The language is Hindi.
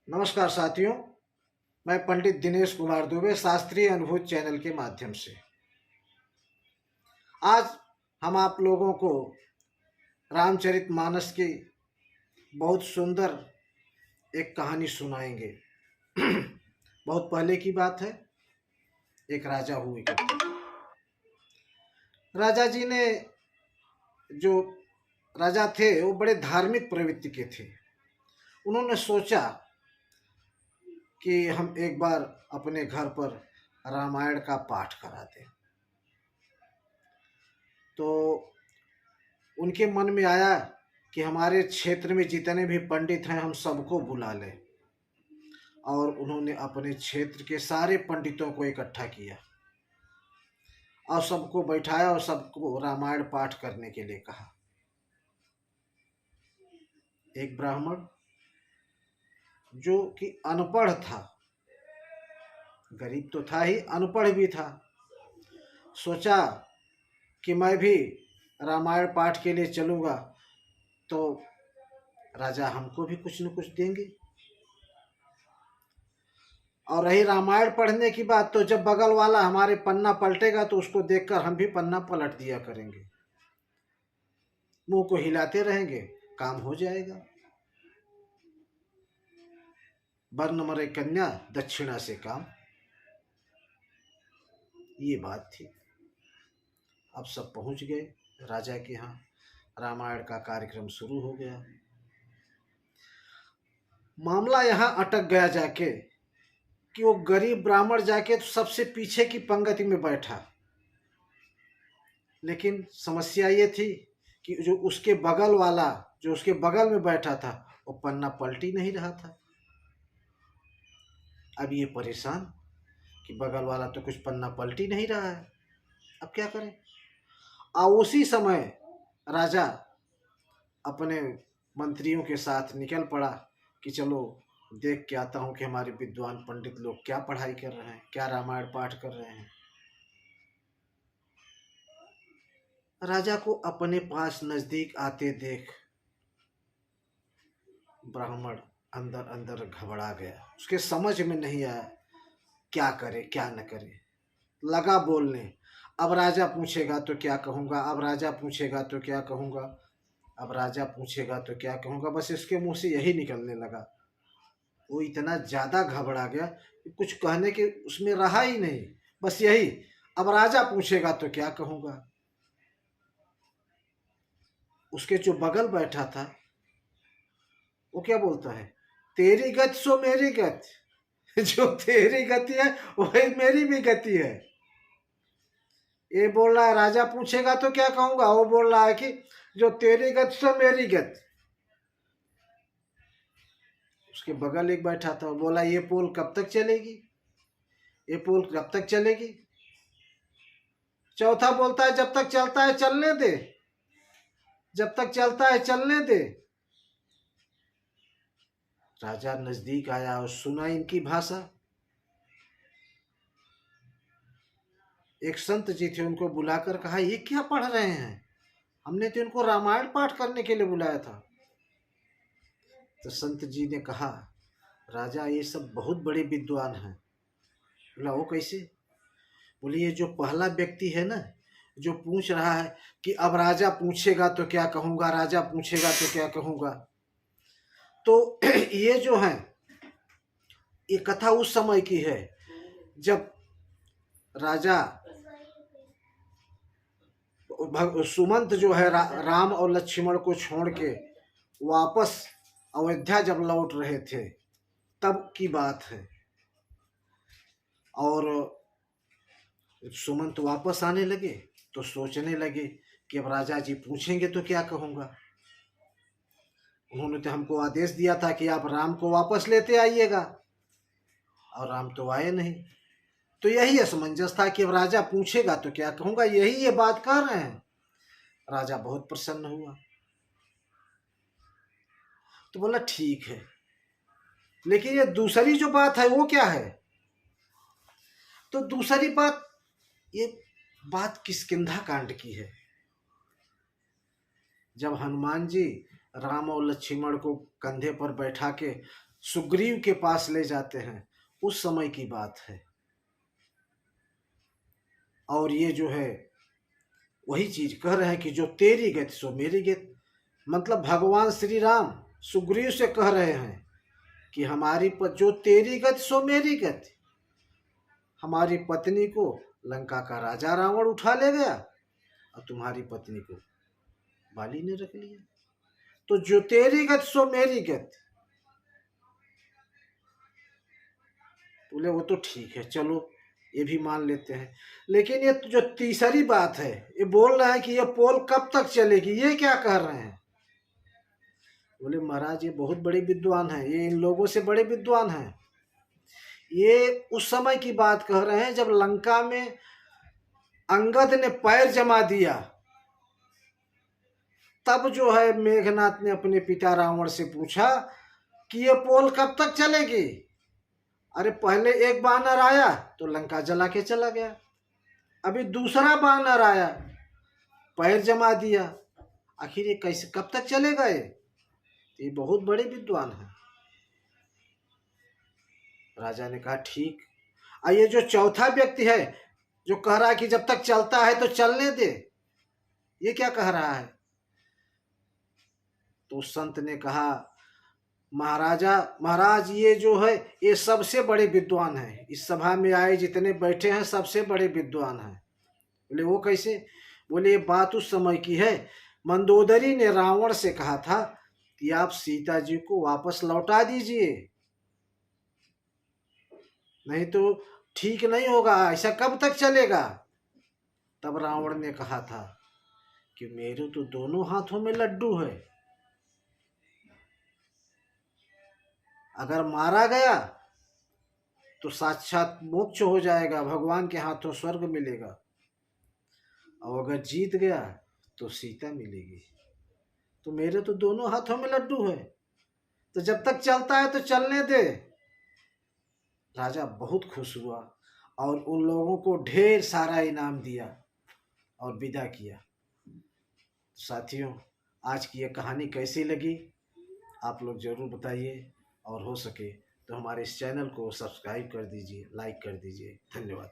नमस्कार साथियों, मैं पंडित दिनेश कुमार दुबे शास्त्रीय अनुभूत चैनल के माध्यम से आज हम आप लोगों को रामचरितमानस की बहुत सुंदर एक कहानी सुनाएंगे। बहुत पहले की बात है। एक राजा हुए करते। राजा जी ने जो राजा थे वो बड़े धार्मिक प्रवृत्ति के थे। उन्होंने सोचा कि हम एक बार अपने घर पर रामायण का पाठ करा दें। तो उनके मन में आया कि हमारे क्षेत्र में जितने भी पंडित हैं हम सबको बुला लें। और उन्होंने अपने क्षेत्र के सारे पंडितों को इकट्ठा किया और सबको बैठाया और सबको रामायण पाठ करने के लिए कहा। एक ब्राह्मण जो कि अनपढ़ था, गरीब तो था ही, अनपढ़ भी था, सोचा कि मैं भी रामायण पाठ के लिए चलूँगा तो राजा हमको भी कुछ न कुछ देंगे। और रही रामायण पढ़ने की बात, तो जब बगल वाला हमारे पन्ना पलटेगा तो उसको देखकर हम भी पन्ना पलट दिया करेंगे, मुंह को हिलाते रहेंगे, काम हो जाएगा। वर्ण मरे कन्या दक्षिणा से काम, ये बात थी। अब सब पहुंच गए राजा के यहाँ। रामायण का कार्यक्रम शुरू हो गया। मामला यहाँ अटक गया जाके कि वो गरीब ब्राह्मण जाके तो सबसे पीछे की पंक्ति में बैठा। लेकिन समस्या ये थी कि जो उसके बगल वाला, जो उसके बगल में बैठा था, वो पन्ना पलटी नहीं रहा था। अब ये परेशान कि बगल वाला तो कुछ पन्ना पलटी नहीं रहा है, अब क्या करें। उसी समय राजा अपने मंत्रियों के साथ निकल पड़ा कि चलो देख के आता हूँ कि हमारे विद्वान पंडित लोग क्या पढ़ाई कर रहे हैं, क्या रामायण पाठ कर रहे हैं। राजा को अपने पास नजदीक आते देख ब्राह्मण अंदर अंदर घबरा गया। उसके समझ में नहीं आया क्या करे क्या न करे। लगा बोलने, अब राजा पूछेगा तो क्या कहूँगा, अब राजा पूछेगा तो क्या कहूँगा, अब राजा पूछेगा तो क्या कहूँगा। बस इसके मुंह से यही निकलने लगा। वो इतना ज़्यादा घबरा गया कि कुछ कहने के उसमें रहा ही नहीं। बस यही, अब राजा पूछेगा तो क्या कहूँगा। उसके जो बगल बैठा था वो क्या बोलता है, तेरी गति सो मेरी गति, जो तेरी गति है वही मेरी भी गति है। ये बोल रहा है राजा पूछेगा तो क्या कहूंगा, वो बोल रहा है कि जो तेरी गति सो मेरी गति। उसके बगल एक बैठा था, वो बोला ये पोल कब तक चलेगी, ये पोल कब तक चलेगी। चौथा बोलता है जब तक चलता है चलने दे, जब तक चलता है चलने दे। राजा नजदीक आया और सुना इनकी भाषा। एक संत जी थे, उनको बुलाकर कहा ये क्या पढ़ रहे हैं, हमने तो इनको रामायण पाठ करने के लिए बुलाया था। तो संत जी ने कहा राजा ये सब बहुत बड़े विद्वान हैं। बोला वो कैसे। बोले ये जो पहला व्यक्ति है ना, जो पूछ रहा है कि अब राजा पूछेगा तो क्या कहूँगा, राजा पूछेगा तो क्या कहूँगा, तो ये जो है ये कथा उस समय की है जब राजा सुमंत जो है राम और लक्ष्मण को छोड़ के वापस अयोध्या जब लौट रहे थे तब की बात है। और सुमंत वापस आने लगे तो सोचने लगे कि अब राजा जी पूछेंगे तो क्या कहूँगा। उन्होंने तो हमको आदेश दिया था कि आप राम को वापस लेते आइएगा, और राम तो आए नहीं। तो यही असमंजस था कि अब राजा पूछेगा तो क्या कहूँगा, यही ये बात कर रहे हैं। राजा बहुत प्रसन्न हुआ तो बोला ठीक है, लेकिन ये दूसरी जो बात है वो क्या है। तो दूसरी बात, ये बात किष्किंधा कांड की है। जब हनुमान जी राम और लक्ष्मण को कंधे पर बैठा के सुग्रीव के पास ले जाते हैं, उस समय की बात है। और ये जो है वही चीज कह रहे हैं कि जो तेरी गति सो मेरी गति, मतलब भगवान श्री राम सुग्रीव से कह रहे हैं कि हमारी जो तेरी गति सो मेरी गति। हमारी पत्नी को लंका का राजा रावण उठा ले गया और तुम्हारी पत्नी को बाली ने रख लिया, तो जो तेरी गति सो मेरी गति। बोले वो तो ठीक है, चलो ये भी मान लेते हैं, लेकिन ये जो तीसरी बात है, ये बोल रहे हैं कि ये पोल कब तक चलेगी, ये क्या कह रहे हैं। बोले महाराज ये बहुत बड़े विद्वान हैं, ये इन लोगों से बड़े विद्वान हैं। ये उस समय की बात कह रहे हैं जब लंका में अंगद ने पैर जमा दिया, तब जो है मेघनाथ ने अपने पिता रावण से पूछा कि ये पोल कब तक चलेगी। अरे पहले एक बानर आया तो लंका जला के चला गया, अभी दूसरा बानर आया पैर जमा दिया, आखिर ये कैसे कब तक चलेगा। ये बहुत बड़े विद्वान हैं। राजा ने कहा ठीक। ये जो चौथा व्यक्ति है जो कह रहा है कि जब तक चलता है तो चलने दे, ये क्या कह रहा है। तो संत ने कहा महाराज ये जो है ये सबसे बड़े विद्वान हैं, इस सभा में आए जितने बैठे हैं सबसे बड़े विद्वान हैं। बोले वो कैसे। बोले ये बात उस समय की है, मंदोदरी ने रावण से कहा था कि आप सीता जी को वापस लौटा दीजिए, नहीं तो ठीक नहीं होगा, ऐसा कब तक चलेगा। तब रावण ने कहा था कि मेरे तो दोनों हाथों में लड्डू है, अगर मारा गया तो साक्षात मोक्ष हो जाएगा, भगवान के हाथों स्वर्ग मिलेगा, और अगर जीत गया तो सीता मिलेगी। तो मेरे तो दोनों हाथों में लड्डू है, तो जब तक चलता है तो चलने दे। राजा बहुत खुश हुआ और उन लोगों को ढेर सारा इनाम दिया और विदा किया। साथियों आज की ये कहानी कैसी लगी आप लोग ज़रूर बताइए, और हो सके तो हमारे इस चैनल को सब्सक्राइब कर दीजिए, लाइक कर दीजिए। धन्यवाद।